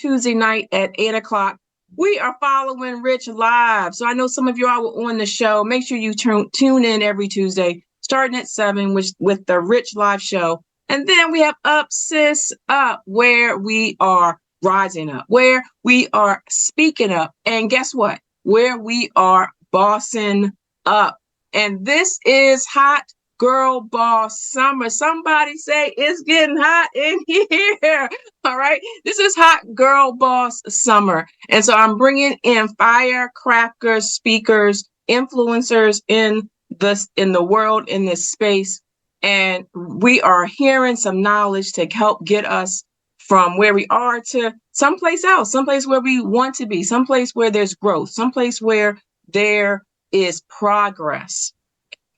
Tuesday night at 8 o'clock. We are following Rich live. So I know some of you all were on the show. Make sure you tune in every Tuesday, starting at 7 with the Rich Live show. And then we have Up Sis Up, where we are rising up, where we are speaking up. And guess what? Where we are bossing up. And this is Hot Girl Boss Summer. Somebody say it's getting hot in here. All right. This is Hot Girl Boss Summer. And so I'm bringing in firecrackers, speakers, influencers in the world, in this space. And we are hearing some knowledge to help get us from where we are to someplace else, someplace where we want to be, someplace where there's growth, someplace where there is progress.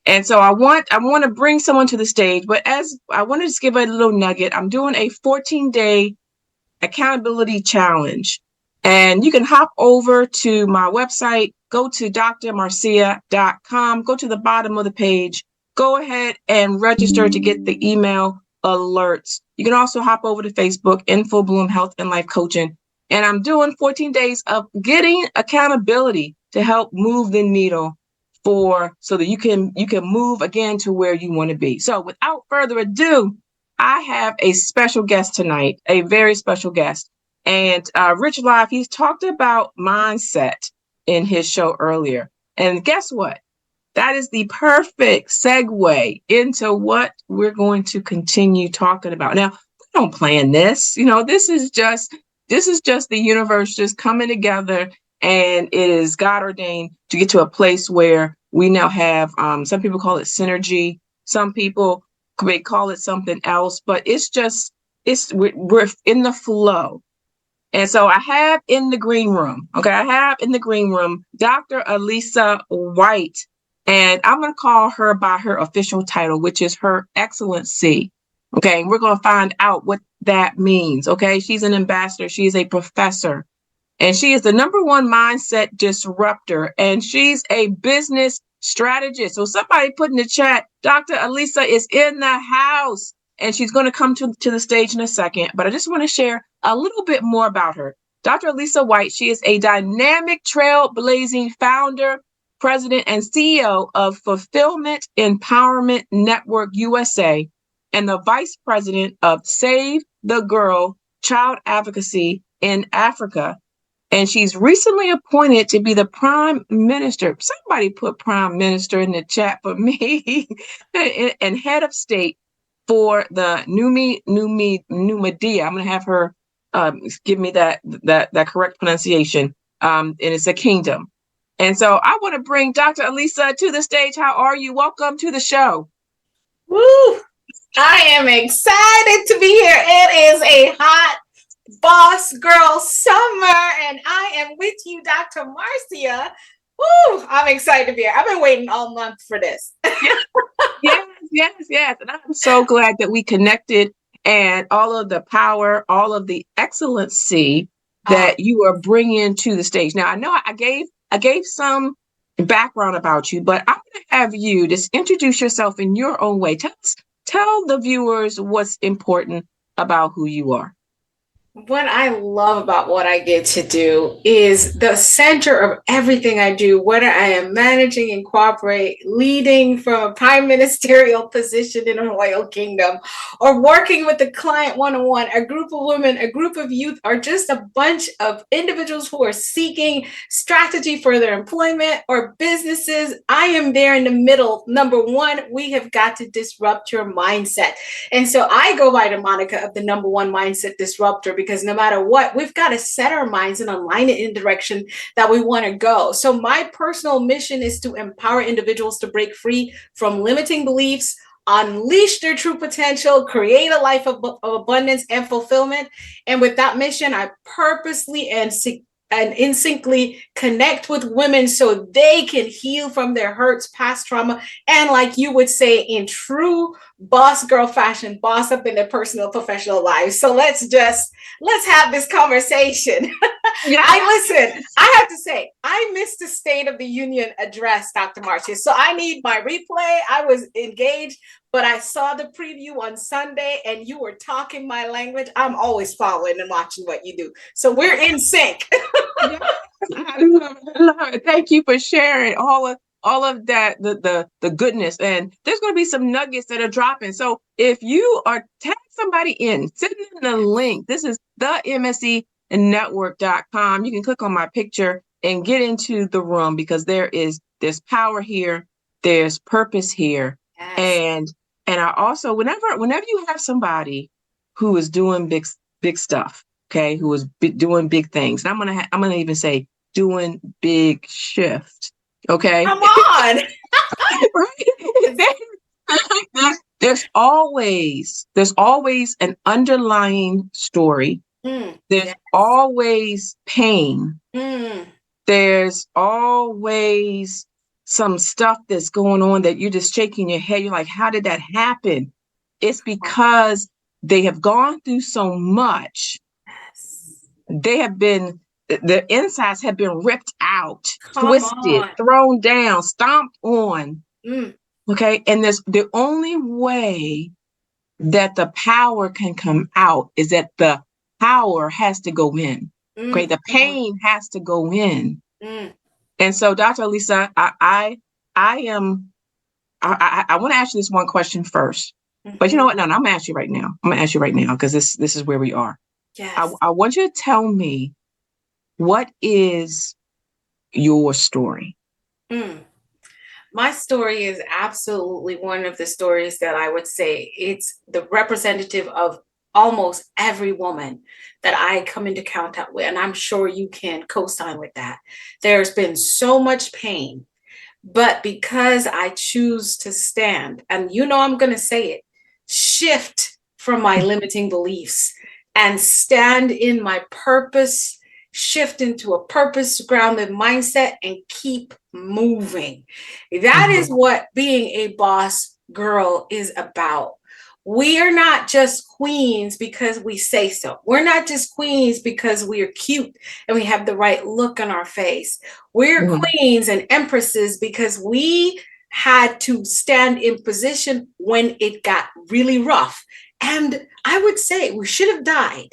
And so I want to bring someone to the stage, but as I want to just give a little nugget, I'm doing a 14-day accountability challenge. And you can hop over to my website, go to drmarcea.com, go to the bottom of the page, go ahead and register to get the email alerts. You can also hop over to Facebook, Info Bloom Health and Life Coaching. And I'm doing 14 days of getting accountability to help move the needle so that you can move again to where you want to be. So without further ado, I have a special guest tonight, a very special guest. And Rich Live, he's talked about mindset in his show earlier. And guess what? That is the perfect segue into what we're going to continue talking about. Now, we don't plan this. This is just the universe just coming together, and it is God ordained to get to a place where we now have, some people call it synergy. Some people may call it something else, but we're in the flow. And so I have in the green room, Dr. Elisa White. And I'm going to call her by her official title, which is Her Excellency. Okay. And we're going to find out what that means. Okay. She's an ambassador. She is a professor, and she is the #1 mindset disruptor. And she's a business strategist. So somebody put in the chat, Dr. Elisa is in the house, and she's going to come to the stage in a second. But I just want to share a little bit more about her. Dr. Elisa White, she is a dynamic trailblazing founder, president, and CEO of Fulfillment Empowerment Network USA, and the vice president of Save the Girl Child Advocacy in Africa. And she's recently appointed to be the prime minister. Somebody put prime minister in the chat for me. And head of state for the Numidia. I'm going to have her give me that correct pronunciation. And it's a kingdom. And so I want to bring Dr. Elisa to the stage. How are you? Welcome to the show. Woo! I am excited to be here. It is a hot boss girl summer, and I am with you, Dr. Marcea. Woo! I'm excited to be here. I've been waiting all month for this. Yes. And I'm so glad that we connected, and all of the power, all of the excellency that you are bringing to the stage. Now, I know I gave some background about you, but I'm going to have you just introduce yourself in your own way. Tell the viewers what's important about who you are. What I love about what I get to do is the center of everything I do, whether I am managing and cooperate, leading from a prime ministerial position in a royal kingdom, or working with a client one-on-one, a group of women, a group of youth, or just a bunch of individuals who are seeking strategy for their employment or businesses. I am there in the middle. #1, we have got to disrupt your mindset. And so I go by the moniker of the #1 mindset disruptor, because no matter what, we've got to set our minds and align it in the direction that we want to go. So my personal mission is to empower individuals to break free from limiting beliefs, unleash their true potential, create a life of abundance and fulfillment. And with that mission, I purposely and instinctively connect with women so they can heal from their hurts, past trauma, and, like you would say in true boss girl fashion, boss up in their personal, professional lives. So let's have this conversation. Yeah. I have to say, I missed the State of the Union address, Dr. Marcea. So I need my replay. I was engaged, but I saw the preview on Sunday and you were talking my language. I'm always following and watching what you do. So we're in sync. Yes, I love it. I love it. Thank you for sharing all of that, the goodness. And there's going to be some nuggets that are dropping. So if you are tag somebody in, send them the link. This is the MSCnetwork.com. You can click on my picture and get into the room because there's power here, there's purpose here. Yes. And I also whenever you have somebody who is doing big stuff, okay, who is doing big things, and I'm gonna even say doing big shift, okay. Come on. Right? There's always an underlying story. There's always pain. There's always some stuff that's going on that you're just shaking your head. You're like, how did that happen? It's because they have gone through so much. The insides have been ripped out, twisted, thrown down, stomped on. Okay. And the only way that the power can come out is that the power has to go in. Okay. The pain has to go in. And so, Dr. Lisa, I want to ask you this one question first. But you know what? No, I'm gonna ask you right now. I'm gonna ask you right now because this is where we are. Yes. I want you to tell me, what is your story? My story is absolutely one of the stories that I would say it's the representative of almost every woman that I come into contact with. And I'm sure you can co-sign with that. There's been so much pain, but because I choose to stand, and I'm going to say it, shift from my limiting beliefs and stand in my purpose, shift into a purpose grounded mindset and keep moving. That is what being a boss girl is about. We are not just queens because we say so. We're not just queens because we're cute and we have the right look on our face. We're queens and empresses because we had to stand in position when it got really rough. And I would say we should have died,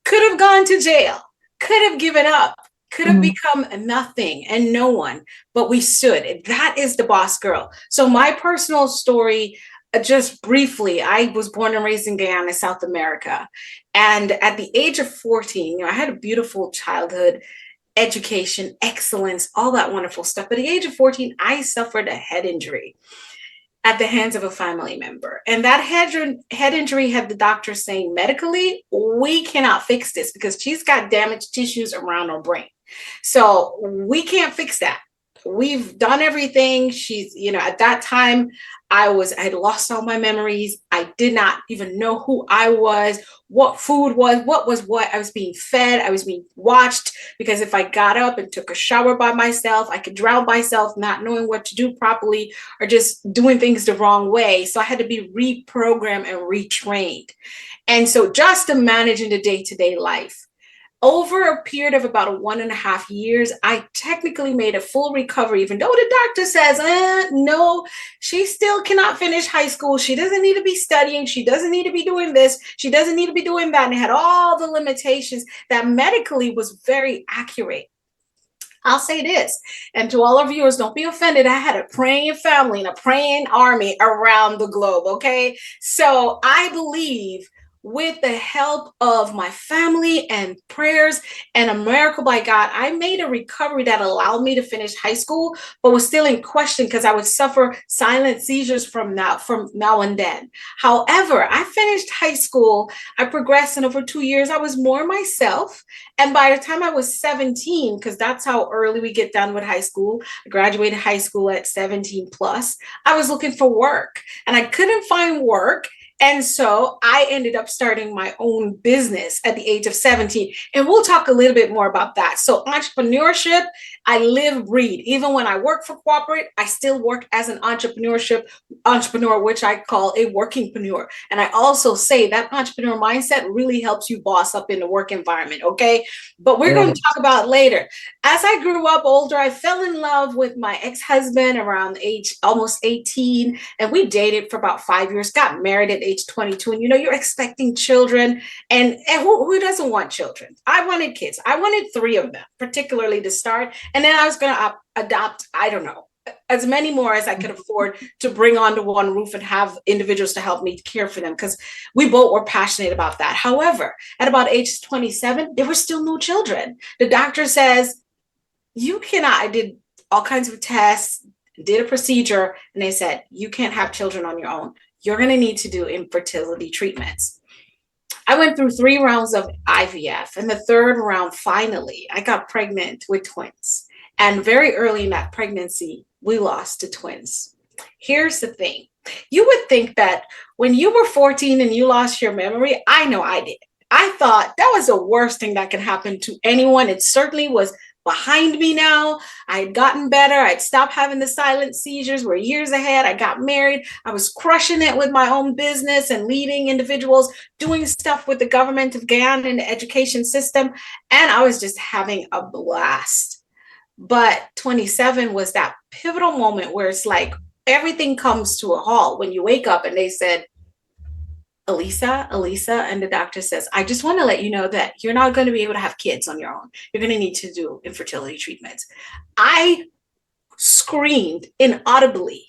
could have gone to jail, could have given up, could have become nothing and no one, but we stood. That is the boss girl. So my personal story, just briefly, I was born and raised in Guyana, South America. And at the age of 14, I had a beautiful childhood, education, excellence, all that wonderful stuff. But at the age of 14, I suffered a head injury at the hands of a family member. And that head injury had the doctor saying, medically, we cannot fix this because she's got damaged tissues around her brain. So we can't fix that. We've done everything. She's, at that time, I had lost all my memories. I did not even know who I was, what food was what. I was being fed. I was being watched because if I got up and took a shower by myself, I could drown myself, not knowing what to do properly or just doing things the wrong way. So I had to be reprogrammed and retrained. And so just to manage in the day-to-day life, over a period of about 1.5 years, I technically made a full recovery, even though the doctor says, no, she still cannot finish high school. She doesn't need to be studying. She doesn't need to be doing this. She doesn't need to be doing that. And it had all the limitations that medically was very accurate. I'll say this, and to all our viewers, don't be offended. I had a praying family and a praying army around the globe, okay? So I believe with the help of my family and prayers and a miracle by God, I made a recovery that allowed me to finish high school, but was still in question because I would suffer silent seizures from now and then. However, I finished high school. I progressed in over 2 years. I was more myself. And by the time I was 17, because that's how early we get done with high school, I graduated high school at 17 plus, I was looking for work and I couldn't find work. And so I ended up starting my own business at the age of 17. And we'll talk a little bit more about that. So entrepreneurship, I live, breathe. Even when I work for corporate, I still work as an entrepreneur, which I call a workingpreneur. And I also say that entrepreneur mindset really helps you boss up in the work environment. Okay. But we're going to talk about later. As I grew up older, I fell in love with my ex-husband around age almost 18. And we dated for about 5 years, got married at age 22. And you're expecting children. And who doesn't want children? I wanted kids. I wanted 3 of them, particularly to start. And then I was going to adopt, I don't know, as many more as I could afford to bring onto one roof and have individuals to help me care for them, because we both were passionate about that. However, at about age 27, there were still no children. The doctor says, you cannot. I did all kinds of tests, did a procedure, and they said, you can't have children on your own. You're going to need to do infertility treatments. I went through 3 rounds of IVF, and the 3rd round, finally, I got pregnant with twins. And very early in that pregnancy, we lost the twins. Here's the thing. You would think that when you were 14 and you lost your memory, I know I did. I thought that was the worst thing that could happen to anyone. It certainly was behind me now. I had gotten better. I'd stopped having the silent seizures. We're years ahead. I got married. I was crushing it with my own business and leading individuals, doing stuff with the government of Guyana in the education system. And I was just having a blast. But 27 was that pivotal moment where it's like everything comes to a halt when you wake up and they said, Elisa, and the doctor says, I just want to let you know that you're not going to be able to have kids on your own. You're going to need to do infertility treatments. I screamed inaudibly,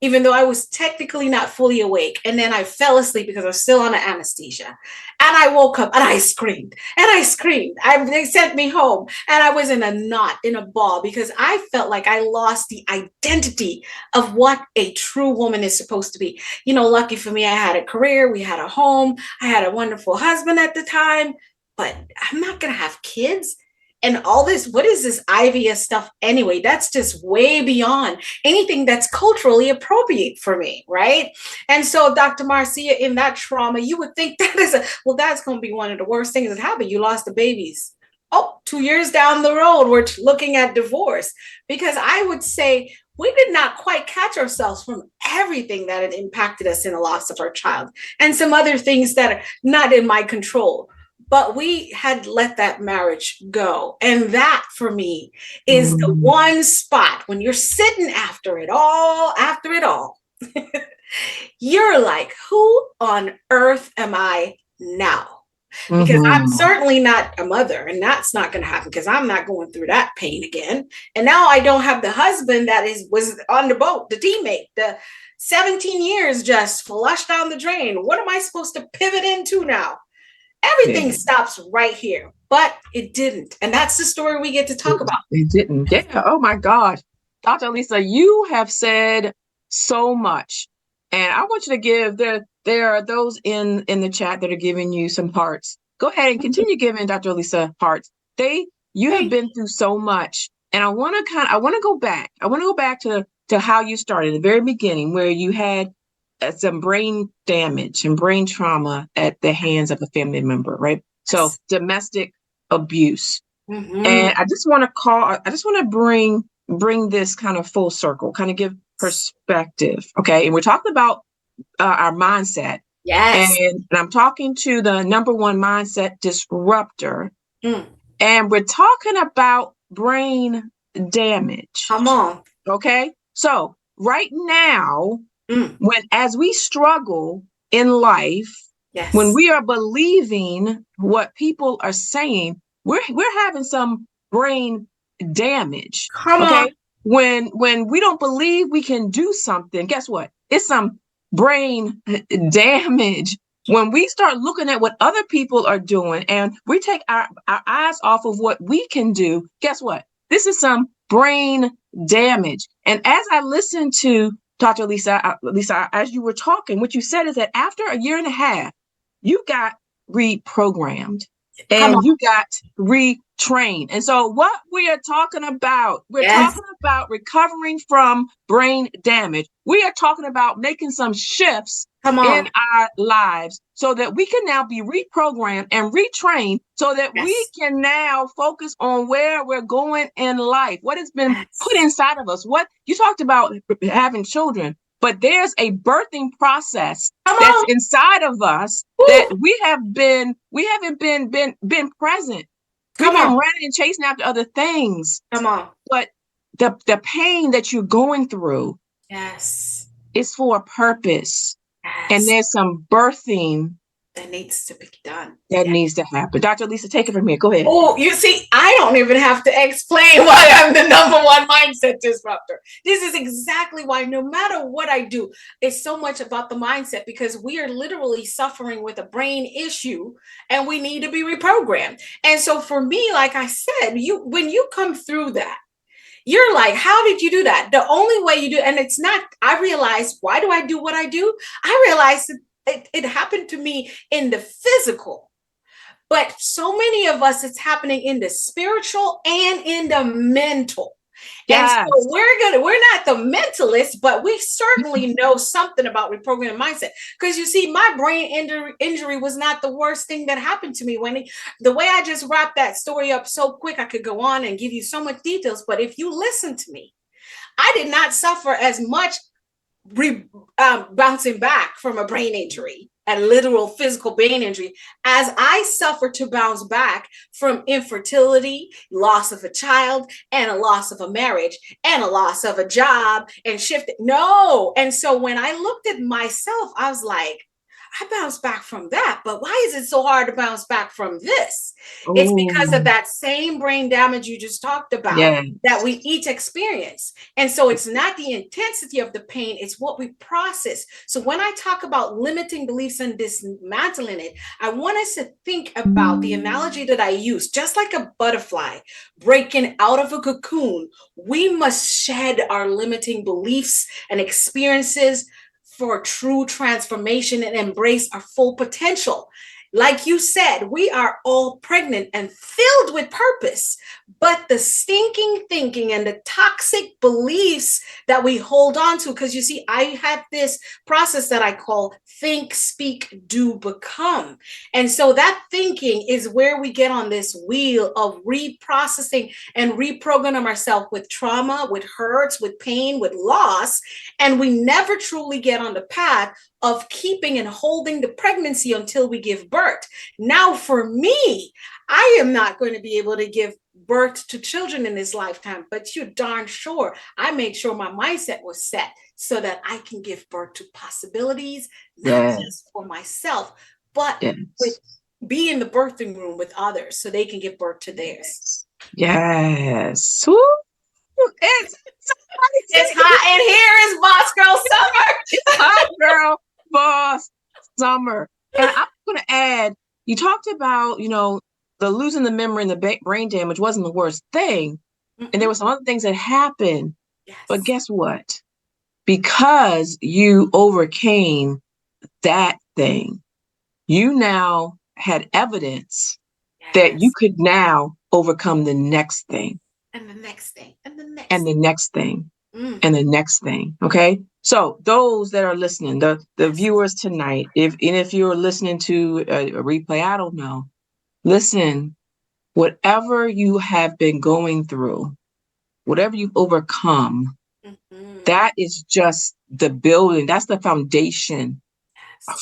even though I was technically not fully awake. And then I fell asleep because I was still on anesthesia. And I woke up and I screamed and I screamed. They sent me home and I was in a knot, in a ball, because I felt like I lost the identity of what a true woman is supposed to be. Lucky for me, I had a career, we had a home, I had a wonderful husband at the time, but I'm not going to have kids. And all this, what is this IVF stuff anyway? That's just way beyond anything that's culturally appropriate for me, right? And so, Dr. Marcea, in that trauma, you would think that's going to be one of the worst things that happened. You lost the babies. Oh, 2 years down the road, we're looking at divorce. Because I would say we did not quite catch ourselves from everything that had impacted us in the loss of our child and some other things that are not in my control. But we had let that marriage go. And that, for me, is the one spot when you're sitting after it all, you're like, who on earth am I now? Because I'm certainly not a mother, and that's not going to happen because I'm not going through that pain again. And now I don't have the husband that was on the boat, the teammate, the 17 years just flushed down the drain. What am I supposed to pivot into now? Everything stops right here, but it didn't. And that's the story we get to talk about. It didn't. Yeah. Oh my gosh. Dr. Elisa, you have said so much. And I want you to give, there are those in the chat that are giving you some hearts. Go ahead and continue giving Dr. Elisa hearts. You have been through so much. And I want to go back. I want to go back to how you started, the very beginning, where you had some brain damage and brain trauma at the hands of a family member, right? So domestic abuse. And I just want to bring this kind of full circle, kind of give perspective. Okay. And we're talking about our mindset. Yes. And I'm talking to the number one mindset disruptor. And we're talking about brain damage. Come on. Okay. So right now, as we struggle in life, when we are believing what people are saying, we're having some brain damage. Come on. When we don't believe we can do something, guess what? It's some brain damage. When we start looking at what other people are doing and we take our eyes off of what we can do, guess what? This is some brain damage. And as I listen to Dr. Lisa, as you were talking, what you said is that after a year and a half, you got reprogrammed. Come and on. you got retrained. And so what we are talking about, we're Yes. talking about recovering from brain damage. We are talking about making some shifts Come in on. our lives so that we can now be reprogrammed and retrained so that we Yes. can now focus on where we're going in life, what has been put Yes. inside of us. What you talked about having children, but there's a birthing process Come that's on. inside of us that Woo. we haven't been present. We've Come been on. running and chasing after other things. Come on. But the pain that you're going through Yes. is for a purpose. And Yes. there's some birthing That needs to be done. that Yeah. needs to happen. Dr. Lisa, take it from here. Go ahead. Oh, you see, I don't even have to explain why I'm the number one mindset disruptor. This is exactly why, no matter what I do, it's so much about the mindset because we are literally suffering with a brain issue and we need to be reprogrammed. And so for me, like I said, when you come through that, you're like, how did you do that? The only way you do, and it's not, I realized, why do I do what I do? I realized it happened to me in the physical. But so many of us, it's happening in the spiritual and in the mental. And so Yes. we're not the mentalists, but we certainly know something about reprogramming mindset. Because you see, my brain injury was not the worst thing that happened to me. The way I just wrapped that story up so quick, I could go on and give you so much details. But if you listen to me, I did not suffer as much bouncing back from a brain injury, a literal physical brain injury, as I suffered to bounce back from infertility, loss of a child, and a loss of a marriage, and a loss of a job, and shifted. No. And so when I looked at myself, I was like, I bounced back from that, but why is it so hard to bounce back from this? It's because of Oh, that same brain damage you just talked about yes. that we each experience. And so it's not the intensity of the pain, it's what we process. So when I talk about limiting beliefs and dismantling it, I want us to think about the analogy that I use, just like a butterfly breaking out of a cocoon, we must shed our limiting beliefs and experiences for true transformation and embrace our full potential. Like you said, we are all pregnant and filled with purpose, but the stinking thinking and the toxic beliefs that we hold on to, because you see, I had this process that I call think, speak, do, become. And so that thinking is where we get on this wheel of reprocessing and reprogramming ourselves with trauma, with hurts, with pain, with loss. And we never truly get on the path of keeping and holding the pregnancy until we give birth. Now, for me, I am not going to be able to give birth to children in this lifetime, but you're darn sure I made sure my mindset was set so that I can give birth to possibilities, not Yes. just for myself, but Yes. with be in the birthing room with others so they can give birth to theirs. Yes. Woo. It's It's hot in here. It's Boss Girl Summer. it's hot, girl, boss, summer. And I'm going to add, you talked about, the losing the memory and the brain damage wasn't the worst thing. And there were some other things that happened. Yes. But guess what? Because you overcame that thing, you now had evidence that you could now overcome the next thing. And the next thing. And the next and the next thing. Mm. And the next thing. Okay. So those that are listening, the viewers tonight, if you're listening to a replay, I don't know. Listen, whatever you have been going through, whatever you've overcome, that is just the building. That's the foundation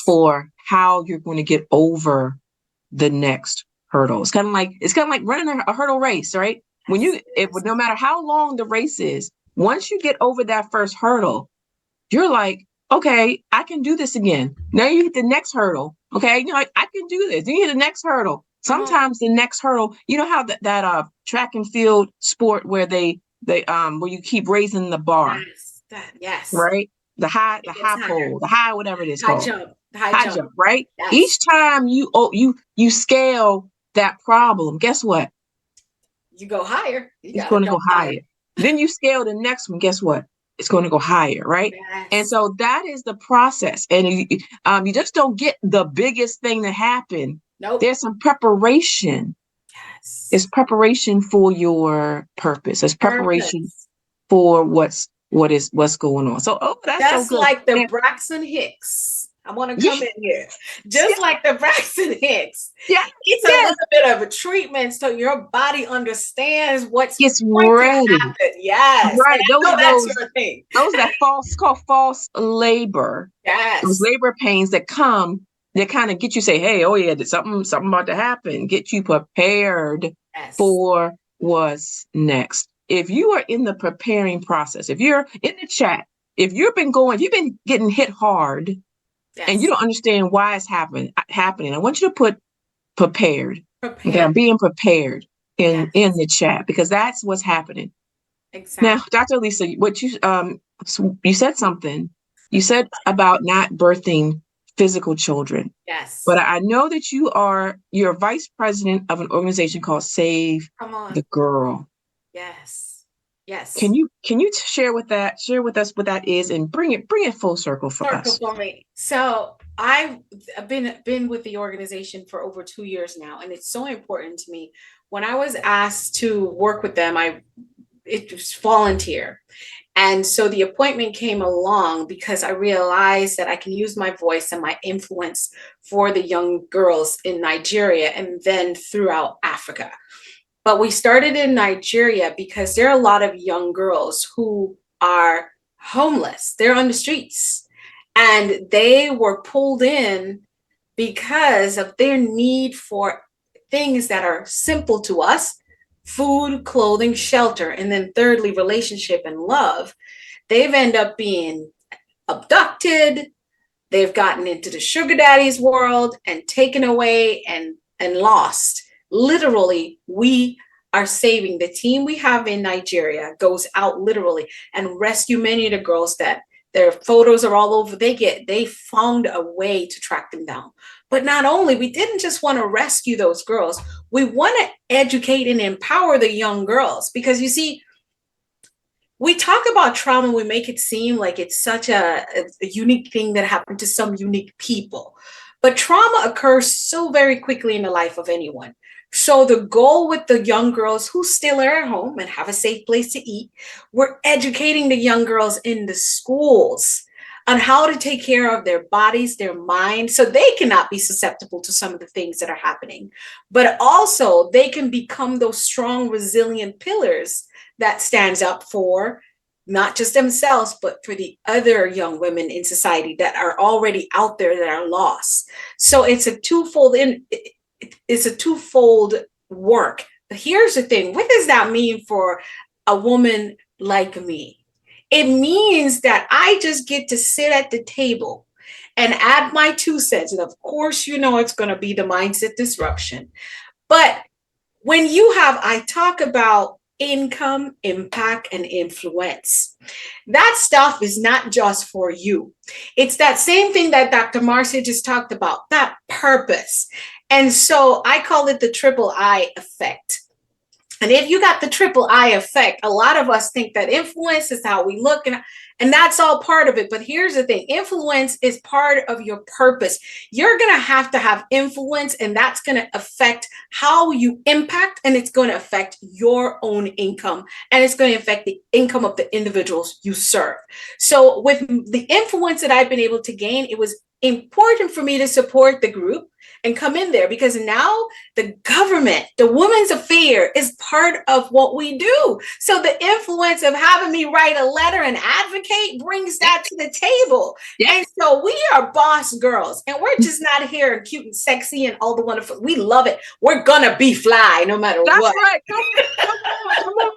for how you're going to get over the next hurdle. It's kind of like running a hurdle race, right? When no matter how long the race is, once you get over that first hurdle, you're like, okay, I can do this again. Now you hit the next hurdle. Okay, you're like, I can do this. Then you hit the next hurdle. Sometimes the next hurdle, you know how that track and field sport where they where you keep raising the bar. Yes. Right? The high pole, the high whatever it is called. Jump. High jump, right? Yes. Each time you scale that problem, guess what? You go higher. It's going to go higher. Then you scale the next one, guess what? It's going to go higher, right? Yes. And so that is the process. And you just don't get the biggest thing to happen Nope. There's some preparation. Yes. It's preparation for your purpose. It's preparation Purpose. for what's going on. So, oh, that's so Just good. like the And Braxton Hicks. I want to come yes, in here. Just yes, like the Braxton Hicks. yes, It's a yes. little bit of a treatment so your body understands what's It's going to ready. happen. Yes. And Right. I know that's your thing. Those that false called false labor. Those Yes. labor pains that come that kind of get you say, hey, oh yeah, there's something about to happen. Get you prepared Yes. for what's next. If you are in the preparing process, if you're in the chat, if you've been getting hit hard and you Yes. don't understand why it's happening, I want you to put prepared. Okay, Prepare. I'm being prepared in Yes. the chat because that's what's happening. Now, Exactly. Dr. Lisa, what you said something. You said about not birthing physical children, but Yes. I know that you're vice president of an organization called Save Come on. the Girl. Yes. Yes. Can you share with us what that is and bring it full circle for Circle us? for me. So I've been with the organization for over 2 years now, and it's so important to me. When I was asked to work with them, it was volunteer. And so the appointment came along because I realized that I can use my voice and my influence for the young girls in Nigeria and then throughout Africa. But we started in Nigeria because there are a lot of young girls who are homeless. They're on the streets and they were pulled in because of their need for things that are simple to us: food, clothing, shelter, and then thirdly, relationship and love. They've ended up being abducted. They've gotten into the sugar daddy's world and taken away and lost. Literally, we are saving. The team we have in Nigeria goes out literally and rescue many of the girls that their photos are all over. They found a way to track them down. But not only, we didn't just want to rescue those girls, we want to educate and empower the young girls because you see, we talk about trauma, we make it seem like it's such a unique thing that happened to some unique people. But trauma occurs so very quickly in the life of anyone. So the goal with the young girls who still are at home and have a safe place to eat, we're educating the young girls in the schools on how to take care of their bodies, their minds, so they cannot be susceptible to some of the things that are happening. But also they can become those strong, resilient pillars that stands up for not just themselves, but for the other young women in society that are already out there that are lost. So it's a twofold work. But here's the thing: what does that mean for a woman like me? It means that I just get to sit at the table and add my 2 cents. And of course, it's going to be the mindset disruption. But I talk about income, impact, and influence. That stuff is not just for you. It's that same thing that Dr. Marcea just talked about, that purpose. And so I call it the triple I effect. And if you got the triple I effect, a lot of us think that influence is how we look, and that's all part of it. But here's the thing: influence is part of your purpose. You're going to have influence, and that's going to affect how you impact, and it's going to affect your own income, and it's going to affect the income of the individuals you serve. So with the influence that I've been able to gain, it was important for me to support the group and come in there because now the government, the women's affair is part of what we do. So the influence of having me write a letter and advocate brings that to the table. Yeah, And so we are boss girls, and we're just not here cute and sexy and all the wonderful. We love it. We're gonna be fly no matter that's what. right. Come on.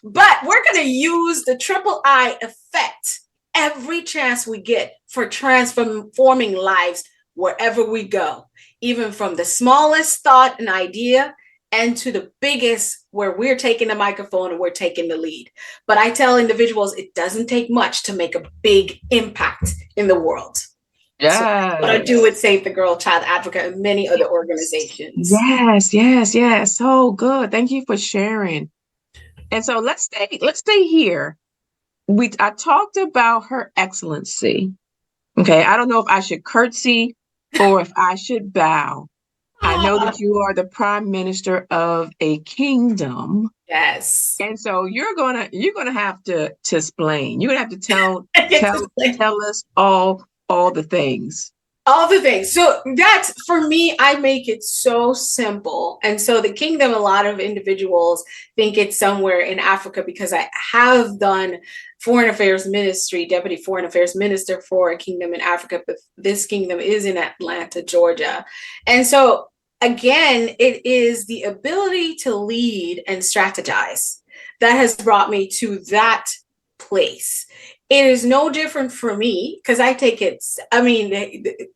But we're going to use the triple I effect every chance we get for transforming lives wherever we go, even from the smallest thought and idea and to the biggest, where we're taking the microphone and we're taking the lead. But I tell individuals it doesn't take much to make a big impact in the world. So that's what I do Yes. with Save the Girl, Child Africa, and many other organizations. Yes. So good. Thank you for sharing. And so let's stay here. I talked about Her Excellency. Okay, I don't know if I should curtsy or if I should bow. I know that you are the prime minister of a kingdom. Yes. And so you're gonna have to explain. You're gonna have to It's like tell us all the things. all the things. So that's for me, I make it so simple. And so the kingdom, a lot of individuals think it's somewhere in Africa because I have done foreign affairs ministry, deputy foreign affairs minister for a kingdom in Africa, but this kingdom is in Atlanta, Georgia. And so again, it is the ability to lead and strategize that has brought me to that place. It is no different for me because I take it, I mean,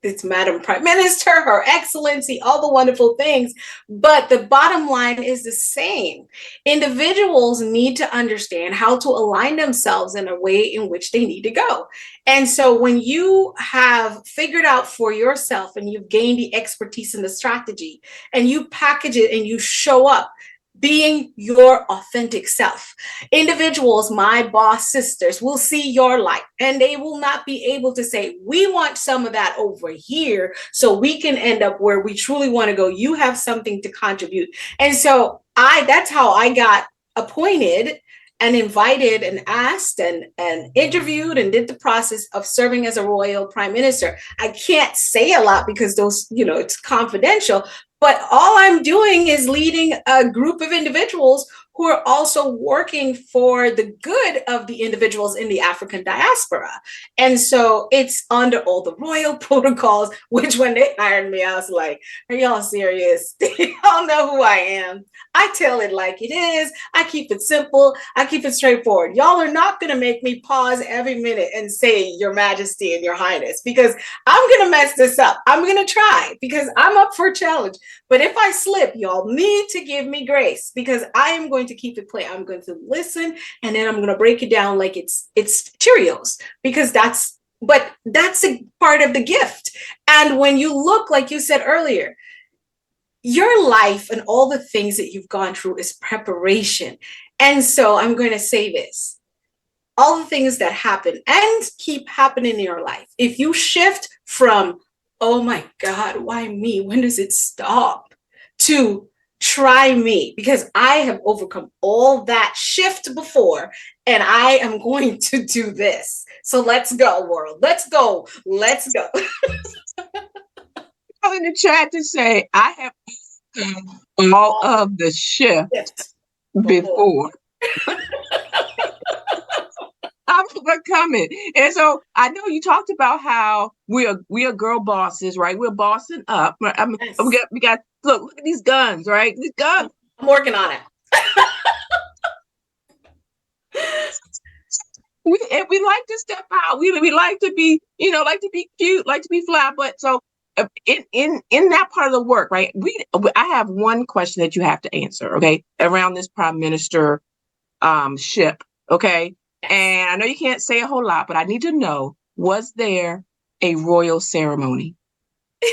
it's Madam Prime Minister, Her Excellency, all the wonderful things. But the bottom line is the same. Individuals need to understand how to align themselves in a way in which they need to go. And so when you have figured out for yourself and you've gained the expertise and the strategy and you package it and you show up, being your authentic self. Individuals, my boss sisters, will see your light and they will not be able to say, we want some of that over here so we can end up where we truly want to go. You have something to contribute. And so that's how I got appointed and invited and asked and interviewed and did the process of serving as a royal prime minister. I can't say a lot because those, it's confidential, but all I'm doing is leading a group of individuals who are also working for the good of the individuals in the African diaspora. And so it's under all the royal protocols, which when they hired me, I was like, are y'all serious? Y'all know who I am. I tell it like it is. I keep it simple. I keep it straightforward. Y'all are not going to make me pause every minute and say, Your Majesty and Your Highness, because I'm going to mess this up. I'm going to try because I'm up for a challenge. But if I slip, y'all need to give me grace because I am going to keep it plain. I'm going to listen and then I'm going to break it down like it's Cheerios because that's a part of the gift. And when you look, like you said earlier, your life and all the things that you've gone through is preparation. And so I'm going to say this. All the things that happen and keep happening in your life, if you shift from, oh my God, why me? When does it stop? To try me, because I have overcome all that shift before and I am going to do this. So let's go, world. Let's go. Let's go. In the chat to say, I have done all of the shift before. I'm overcoming. And so I know you talked about how we are girl bosses, right? We're bossing up. Yes. We got look at these guns, right? These guns. I'm working on it. we like to step out. We like to be, like to be cute, like to be fly. But so in that part of the work, right? I have one question that you have to answer, okay, around this prime minister ship, okay? Yes. And I know you can't say a whole lot, but I need to know, was there a royal ceremony?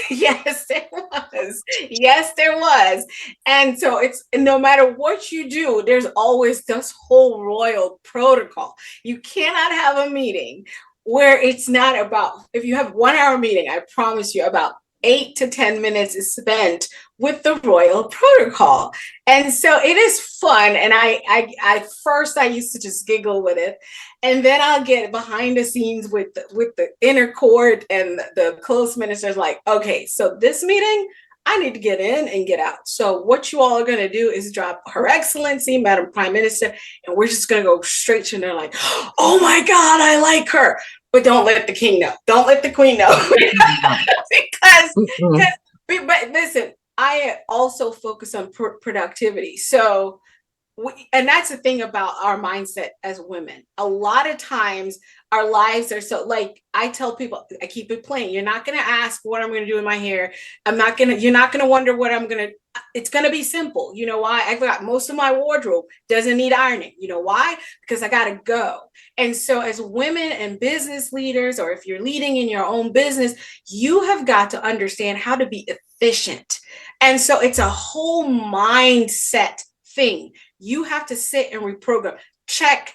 Yes, there was. Yes, there was. And so it's no matter what you do, there's always this whole royal protocol. You cannot have a meeting where it's not about, if you have 1 hour meeting, I promise you about 8 to 10 minutes is spent with the royal protocol. And so it is fun. And I first I used to just giggle with it. And then I'll get behind the scenes with the inner court and the close ministers like, okay, so this meeting, I need to get in and get out. So what you all are going to do is drop Her Excellency, Madam Prime Minister, and we're just going to go straight to her like, oh my God, I like her. But don't let the king know. Don't let the queen know. But listen, I also focus on productivity. So, and that's the thing about our mindset as women. A lot of times our lives are so, like I tell people, I keep it plain. You're not going to ask what I'm going to do in my hair. You're not going to wonder what I'm going to, it's going to be simple. You know why? I've got most of my wardrobe doesn't need ironing. You know why? Because I got to go. And so as women and business leaders, or if you're leading in your own business, you have got to understand how to be efficient. And so it's a whole mindset thing. You have to sit and reprogram. Check.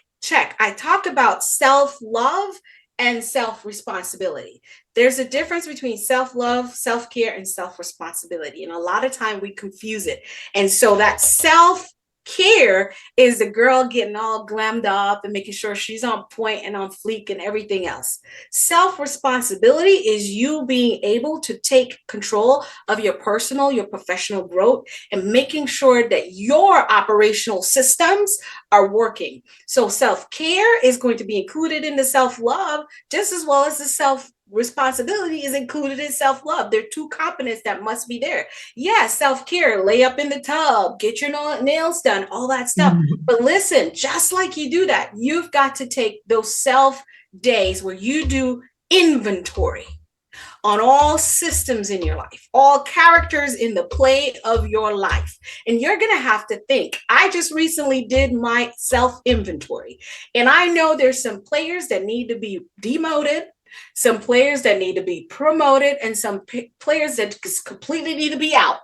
I talked about self-love and self-responsibility. There's a difference between self-love, self-care, and self-responsibility. And a lot of time we confuse it. And so that self-care is the girl getting all glammed up and making sure she's on point and on fleek and everything else. Self-responsibility is you being able to take control of your personal, your professional growth, and making sure that your operational systems are working. So self-care is going to be included in the self-love just as well as the self-responsibility is included in self-love. They're two components that must be there. Yeah, self-care, lay up in the tub, get your nails done, all that stuff. But listen, just like you do that, you've got to take those self days where you do inventory on all systems in your life, all characters in the play of your life. And you're going to have to think. I just recently did my self inventory, and I know there's some players that need to be demoted, some players that need to be promoted, and some players that just completely need to be out.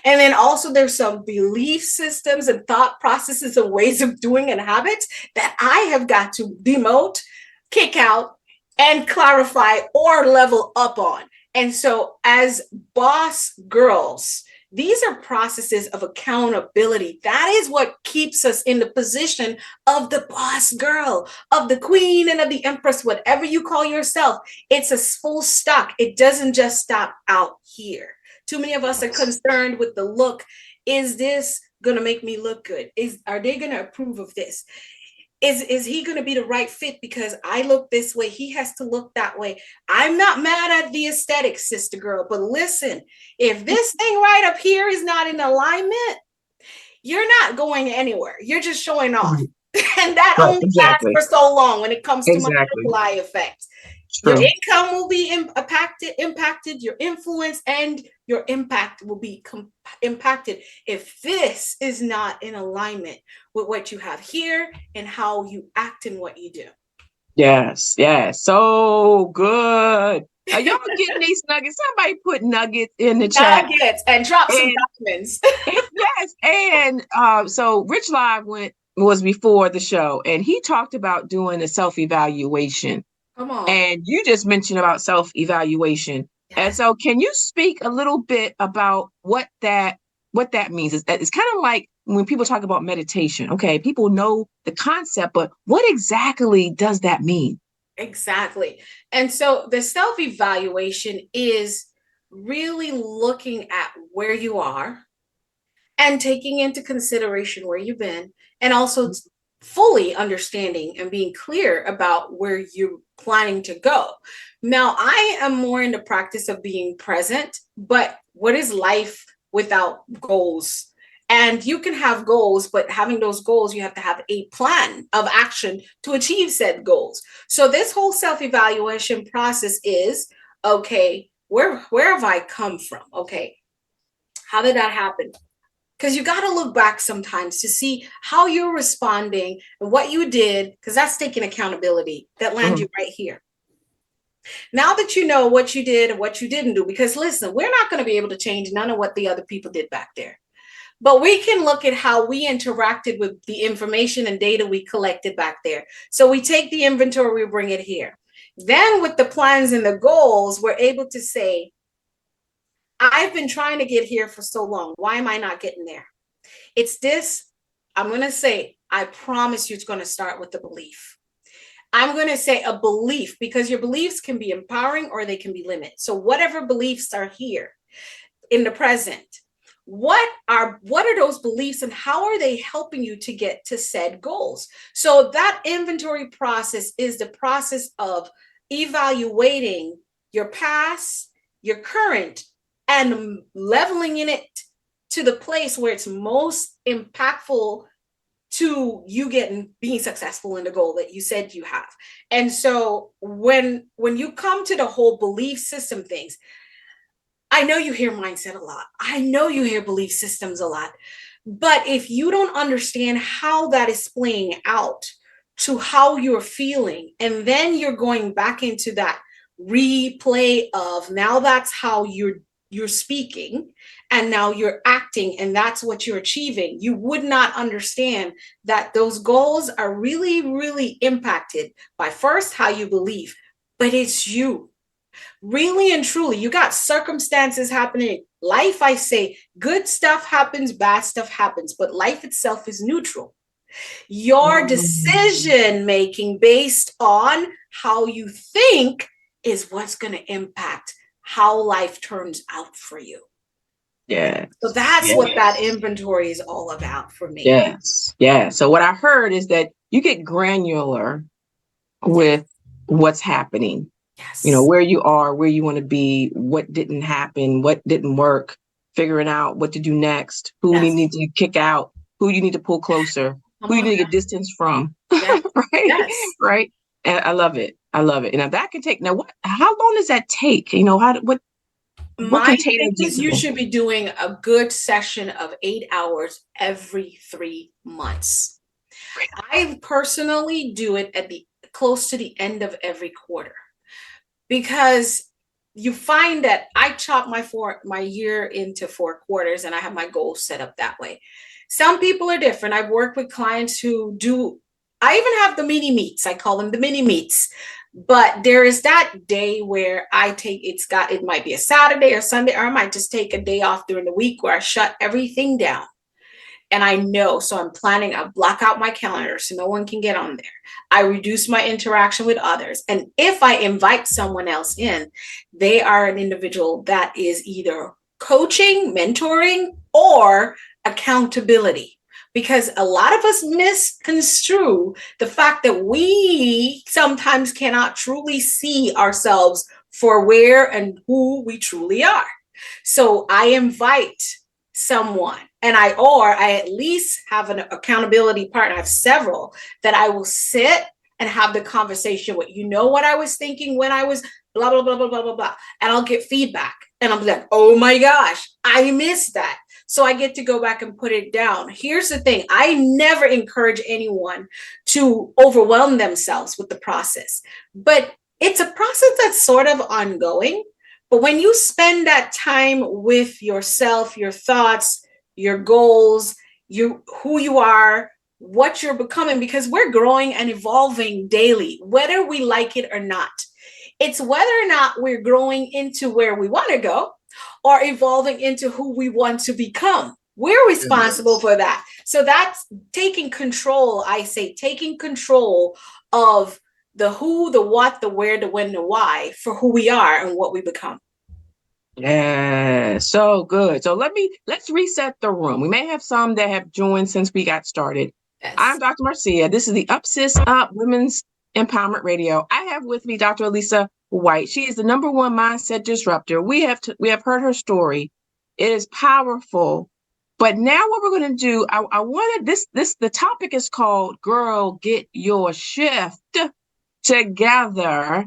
And then also there's some belief systems and thought processes and ways of doing and habits that I have got to demote, kick out, and clarify or level up on. And so as boss girls, these are processes of accountability. That is what keeps us in the position of the boss girl, of the queen, and of the empress, whatever you call yourself. It's a full stock. It doesn't just stop out here. Too many of us are concerned with the look. Is this going to make me look good? Are they going to approve of this? Is he going to be the right fit because I look this way? He has to look that way. I'm not mad at the aesthetics, sister girl, but listen, if this thing right up here is not in alignment, you're not going anywhere. You're just showing off. And that only lasts for so long when it comes to my butterfly effect. True. Your income will be impacted, your influence and your impact will be impacted if this is not in alignment with what you have here and how you act and what you do. Yes, yes. So good. Are y'all getting these nuggets? Somebody put nuggets in the chat. Nuggets and drop some diamonds. Yes. And so Rich Live was before the show, and he talked about doing a self-evaluation. Come on. And you just mentioned about self-evaluation. Yes. And so can you speak a little bit about what that means? It's kind of like when people talk about meditation. Okay, people know the concept, but what exactly does that mean? Exactly. And so the self-evaluation is really looking at where you are and taking into consideration where you've been, and also fully understanding and being clear about where you're planning to go. Now, I am more in the practice of being present, but what is life without goals? And you can have goals, but having those goals, you have to have a plan of action to achieve said goals. So this whole self-evaluation process is, okay, where have I come from? Okay, how did that happen? Because you got to look back sometimes to see how you're responding and what you did, because that's taking accountability. That lands you right here. Now that you know what you did and what you didn't do, because listen, we're not going to be able to change none of what the other people did back there. But we can look at how we interacted with the information and data we collected back there. So we take the inventory, we bring it here. Then with the plans and the goals, we're able to say, I've been trying to get here for so long. Why am I not getting there? It's this. I'm going to say, I promise you it's going to start with the belief. I'm going to say a belief, because your beliefs can be empowering or they can be limited. So whatever beliefs are here in the present, what are those beliefs and how are they helping you to get to said goals? So that inventory process is the process of evaluating your past, your current, and leveling in it to the place where it's most impactful to you being successful in the goal that you said you have. And so when you come to the whole belief system things, I know you hear mindset a lot. I know you hear belief systems a lot. But if you don't understand how that is playing out to how you're feeling, and then you're going back into that replay of now that's how you're speaking and now you're acting and that's what you're achieving, you would not understand that those goals are really, really impacted by first how you believe, but it's you. Really and truly, you got circumstances happening. Life, I say, good stuff happens, bad stuff happens, but life itself is neutral. Your decision making based on how you think is what's going to impact how life turns out for you. Yeah. So that's what that inventory is all about for me. Yes. Yeah. So what I heard is that you get granular with what's happening. Yes. You know, where you are, where you want to be, what didn't happen, what didn't work, figuring out what to do next, who you need to kick out, who you need to pull closer, who you need to get distance from. Yes. Right? Yes. Right. And I love it. I love it. And now that can take, how long does that take? You know, what My can take thing to is you should be doing a good session of 8 hours every 3 months. I personally do it at the close to the end of every quarter, because you find that I chop my year into 4 quarters, and I have my goals set up that way. Some people are different. I've worked with clients who do, I even have the mini meets. I call them the mini meets. But there is that day where it might be a Saturday or Sunday, or I might just take a day off during the week where I shut everything down. And I know, so I'm planning, I block out my calendar so no one can get on there. I reduce my interaction with others. And if I invite someone else in, they are an individual that is either coaching, mentoring, or accountability. Because a lot of us misconstrue the fact that we sometimes cannot truly see ourselves for where and who we truly are. So I invite someone, and I at least have an accountability partner. I have several that I will sit and have the conversation with. You know what I was thinking when I was blah blah blah blah blah blah blah, and I'll get feedback, and I'm like, oh my gosh, I missed that. So I get to go back and put it down. Here's the thing: I never encourage anyone to overwhelm themselves with the process, but it's a process that's sort of ongoing. But when you spend that time with yourself, your thoughts, your goals, who you are, what you're becoming, because we're growing and evolving daily, whether we like it or not. It's whether or not we're growing into where we want to go or evolving into who we want to become. We're responsible for that. So that's taking control. I say taking control of the who, the what, the where, the when, the why for who we are and what we become. Yeah, so good. So let's reset the room. We may have some that have joined since we got started. Yes. I'm Dr. Marcea. This is the Up Sis Up Women's Empowerment Radio. I have with me Dr. Elisa White. She is the #1 mindset disruptor. We have heard her story. It is powerful. But now what we're going to do, I wanted the topic is called Girl, Get Your Shift Together.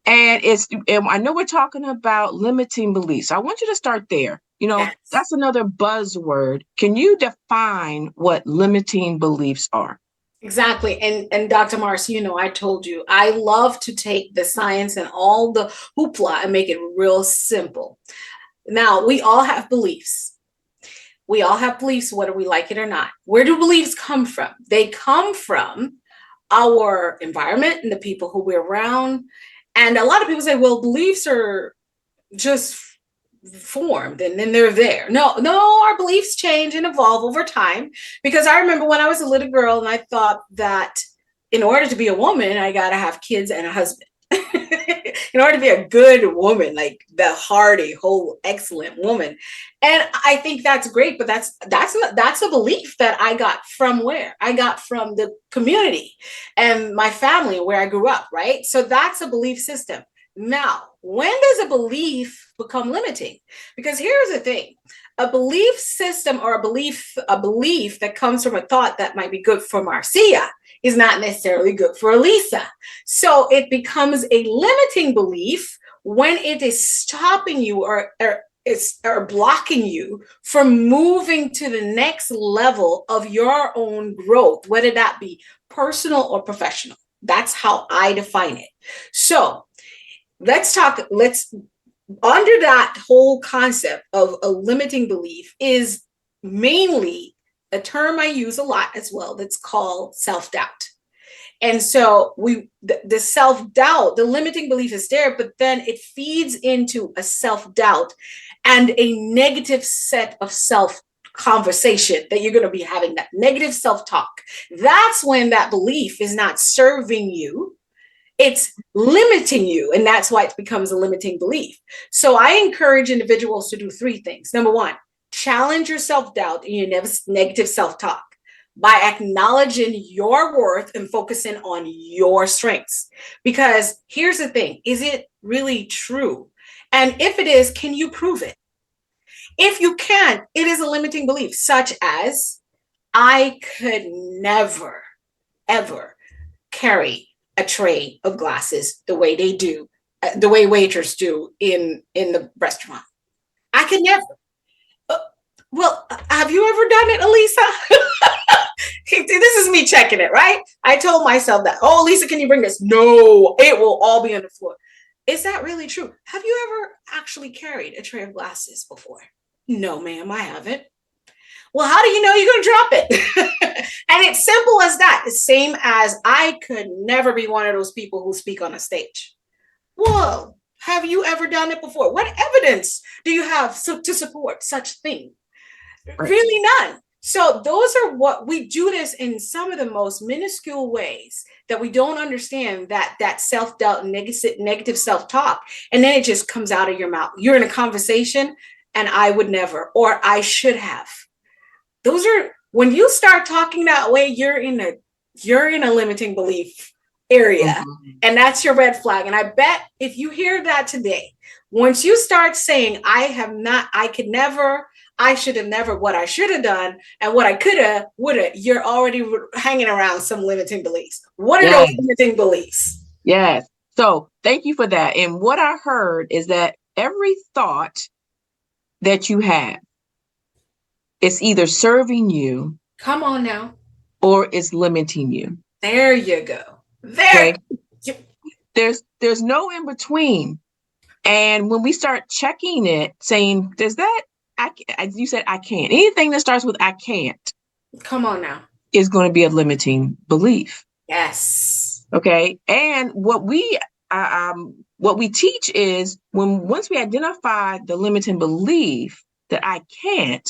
And I know we're talking about limiting beliefs. I want you to start there. You know, yes. That's another buzzword. Can you define what limiting beliefs are? Exactly. And Dr. Mars, you know, I told you, I love to take the science and all the hoopla and make it real simple. Now, we all have beliefs. We all have beliefs, whether we like it or not. Where do beliefs come from? They come from our environment and the people who we're around. And a lot of people say, well, beliefs are just formed and then they're there. No, our beliefs change and evolve over time. Because I remember when I was a little girl and I thought that in order to be a woman, I got to have kids and a husband. In order to be a good woman, like the hearty, whole, excellent woman. And I think that's great, but that's a belief that I got from where? I got from the community and my family where I grew up, right? So that's a belief system. Now, when does a belief become limiting? Because here's the thing. A belief system or a belief that comes from a thought that might be good for Marcea is not necessarily good for Elisa. So it becomes a limiting belief when it is stopping you or blocking you from moving to the next level of your own growth, whether that be personal or professional. That's how I define it. So under that whole concept of a limiting belief is mainly a term I use a lot as well that's called self-doubt. And so the self-doubt, the limiting belief is there, but then it feeds into a self-doubt and a negative set of self conversation that you're going to be having, that negative self-talk. That's when that belief is not serving you. It's limiting you. And that's why it becomes a limiting belief. So I encourage individuals to do three things. Number one, challenge your self-doubt and your negative self-talk by acknowledging your worth and focusing on your strengths. Because here's the thing, is it really true? And if it is, can you prove it? If you can't, it is a limiting belief, such as I could never, ever carry a tray of glasses the way they do, the way waiters do in the restaurant. I could never. Well, have you ever done it, Elisa? This is me checking it, right? I told myself that, oh, Lisa, can you bring this? No, it will all be on the floor. Is that really true? Have you ever actually carried a tray of glasses before? No, ma'am, I haven't. Well, how do you know you're going to drop it? And it's simple as that. The same as I could never be one of those people who speak on a stage. Whoa, have you ever done it before? What evidence do you have to support such thing? Right. Really none. So those are what we do this in some of the most minuscule ways that we don't understand that self-doubt and negative self-talk. And then it just comes out of your mouth. You're in a conversation and I would never, or I should have. Those are, when you start talking that way, you're in a limiting belief area. Mm-hmm. And that's your red flag. And I bet if you hear that today, once you start saying, I could never, I should have never, what I should have done, and what I could have, would have, you're already hanging around some limiting beliefs. What are those limiting beliefs? Yes. So thank you for that. And what I heard is that every thought that you have, it's either serving you. Come on now. Or it's limiting you. There you go. There. Okay? There's no in between. And when we start checking it, saying, does that, you said I can't. Anything that starts with I can't. Come on now. Is going to be a limiting belief. Yes. Okay. And what we teach is once we identify the limiting belief that I can't,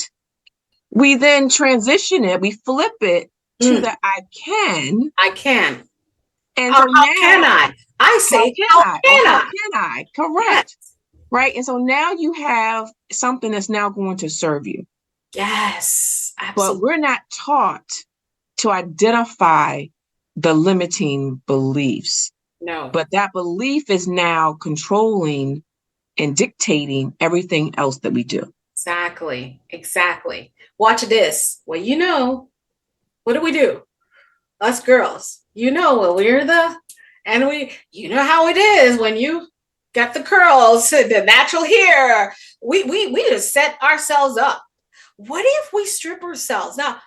we then transition it, we flip it to the I can. I can. And how now, can I? I say, how can I? Correct. Yes. Right. And so now you have something that's now going to serve you. Yes, absolutely. But we're not taught to identify the limiting beliefs. No. But that belief is now controlling and dictating everything else that we do. Exactly. Watch this. Well, what do? Us girls, you know how it is when you got the curls, the natural hair. We just set ourselves up. What if we strip ourselves? Now,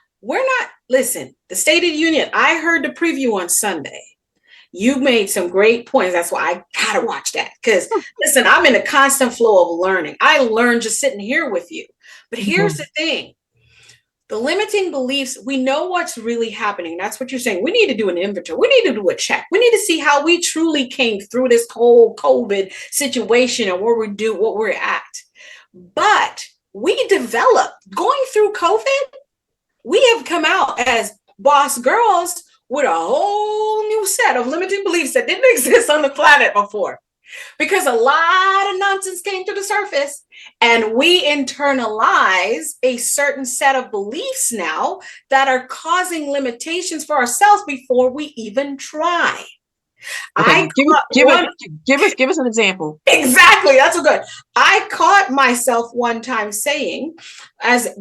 listen, the State of the Union, I heard the preview on Sunday. You made some great points. That's why I gotta watch that. Because listen, I'm in a constant flow of learning. I learned just sitting here with you. But here's the thing. The limiting beliefs, we know what's really happening. That's what you're saying. We need to do an inventory. We need to do a check. We need to see how we truly came through this whole COVID situation and what we're at. But we developed, going through COVID, we have come out as boss girls with a whole new set of limiting beliefs that didn't exist on the planet before. Because a lot of nonsense came to the surface and we internalize a certain set of beliefs now that are causing limitations for ourselves before we even try. Okay, give us an example. Exactly. That's so good. I caught myself one time saying,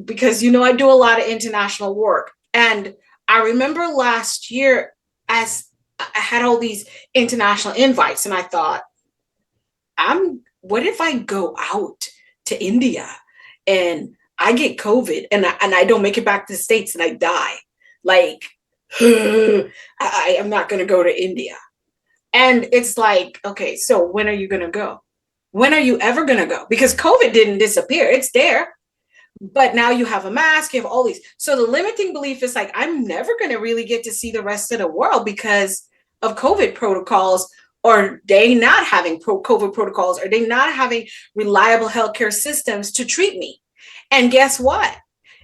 because I do a lot of international work. And I remember last year as I had all these international invites and I thought, what if I go out to India and I get COVID and I don't make it back to the States and I die? Like, I am not going to go to India. And it's like, okay, so when are you going to go? When are you ever going to go? Because COVID didn't disappear. It's there. But now you have a mask, you have all these. So the limiting belief is like, I'm never going to really get to see the rest of the world because of COVID protocols, or they not having COVID protocols, or they not having reliable healthcare systems to treat me. And guess what?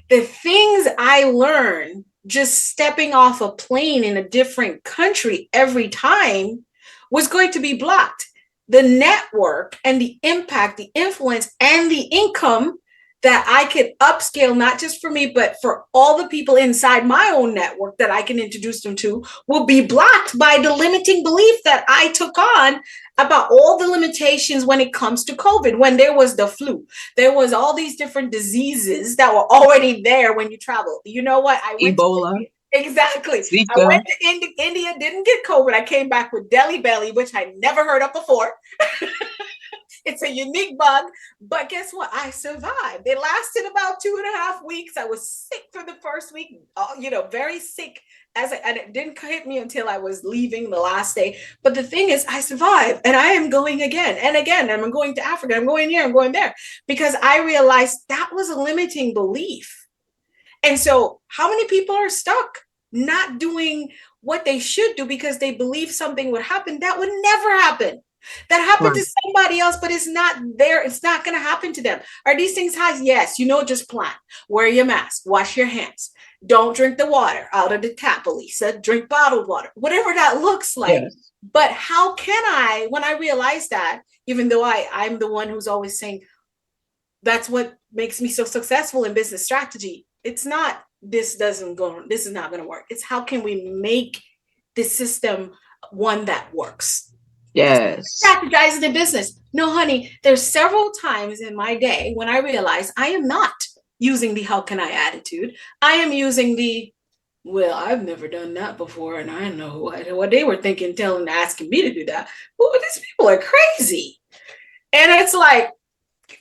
The things I learned just stepping off a plane in a different country every time was going to be blocked. The network and the impact, the influence, and the income that I could upscale, not just for me, but for all the people inside my own network that I can introduce them to, will be blocked by the limiting belief that I took on about all the limitations when it comes to COVID. When there was the flu, there was all these different diseases that were already there when you travel. You know what? I went Ebola. to Exactly. Zika. I went to India, didn't get COVID. I came back with Delhi belly, which I never heard of before. It's a unique bug, but guess what? I survived. It lasted about 2.5 weeks. I was sick for the first week, very sick. And it didn't hit me until I was leaving the last day. But the thing is, I survived, and I am going again and again. And I'm going to Africa. I'm going here. I'm going there, because I realized that was a limiting belief. And so, how many people are stuck not doing what they should do because they believe something would happen that would never happen? That happened to somebody else, but it's not there. It's not going to happen to them. Are these things high? Yes. Just plan. Wear your mask. Wash your hands. Don't drink the water out of the tap, Elisa. Drink bottled water. Whatever that looks like. Yes. But how can I, when I realize that, even though I'm the one who's always saying, that's what makes me so successful in business strategy. It's not, this is not going to work. It's how can we make this system one that works? Yes. Strategizing in business. No, honey, there's several times in my day when I realize I am not using the how can I attitude. I am using the, well, I've never done that before, and I know what they were thinking, asking me to do that. Well, these people are crazy. And it's like,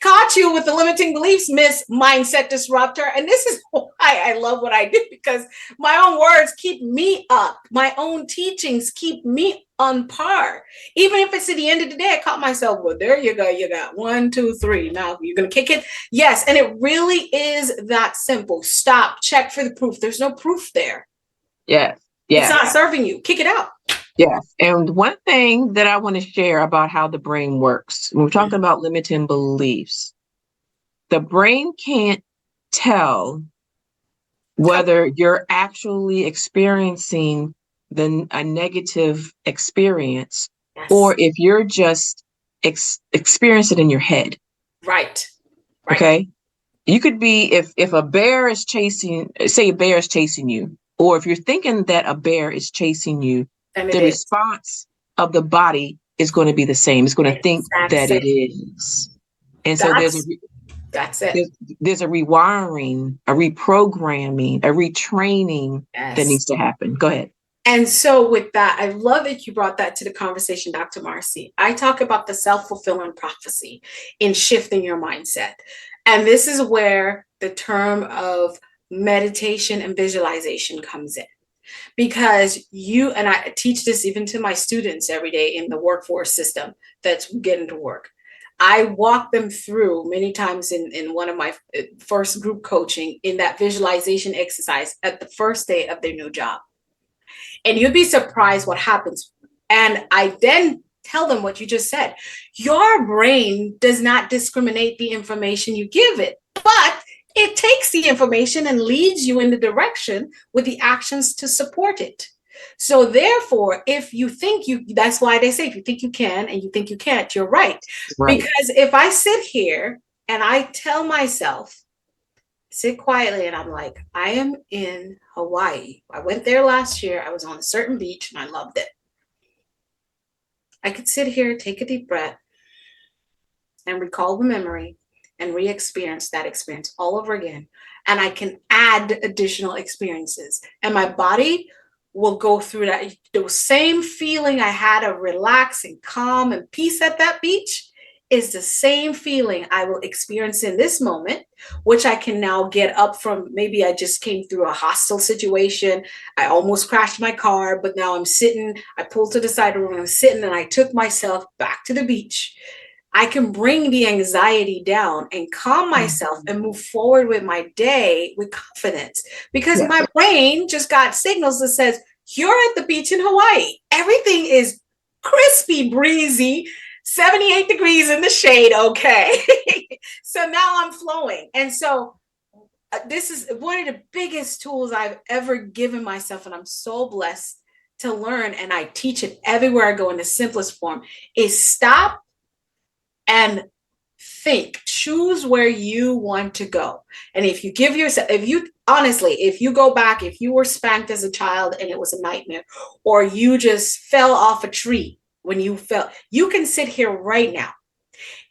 caught you with the limiting beliefs, Miss Mindset Disruptor. And this is why I love what I do, because my own words keep me up. My own teachings keep me on par. Even if it's at the end of the day, I caught myself, well, there you go. You got 1, 2, 3. Now you're going to kick it. Yes. And it really is that simple. Stop, check for the proof. There's no proof there. Yes. Yes. It's not serving you. Kick it out. Yes. And one thing that I want to share about how the brain works, when we're talking about limiting beliefs, the brain can't tell whether you're actually experiencing a negative experience, yes, or if you're just experiencing it in your head. Right. Okay. You could be, if a bear is chasing you, or if you're thinking that a bear is chasing you, the response of the body is going to be the same. It's going to think that it is. And so there's a rewiring, a reprogramming, a retraining that needs to happen. Go ahead. And so with that, I love that you brought that to the conversation, Dr. Marcea. I talk about the self-fulfilling prophecy in shifting your mindset. And this is where the term of meditation and visualization comes in. Because and I teach this even to my students every day in the workforce system that's getting to work. I walk them through many times in one of my first group coaching in that visualization exercise at the first day of their new job. And you'd be surprised what happens. And I then tell them what you just said. Your brain does not discriminate the information you give it, but it takes the information and leads you in the direction with the actions to support it. So therefore, if you think that's why they say, if you think you can and you think you can't, you're right. Because if I sit here and I tell myself, sit quietly, and I'm like, I am in Hawaii. I went there last year. I was on a certain beach and I loved it. I could sit here, take a deep breath, and recall the memory and re-experience that experience all over again. And I can add additional experiences. And my body will go through that. The same feeling I had of relax and calm and peace at that beach is the same feeling I will experience in this moment, which I can now get up from. Maybe I just came through a hostile situation. I almost crashed my car, but now I'm sitting. I pulled to the side of the room, I'm sitting, and I took myself back to the beach. I can bring the anxiety down and calm myself and move forward with my day with confidence, because my brain just got signals that says, You're at the beach in Hawaii. Everything is crispy, breezy, 78 degrees in the shade. Okay. So now I'm flowing. And so this is one of the biggest tools I've ever given myself. And I'm so blessed to learn. And I teach it everywhere I go in the simplest form is stop and think, choose where you want to go. And if you give yourself, if you honestly, if you go back, if you were spanked as a child and it was a nightmare, or you just fell off a tree when you fell, you can sit here right now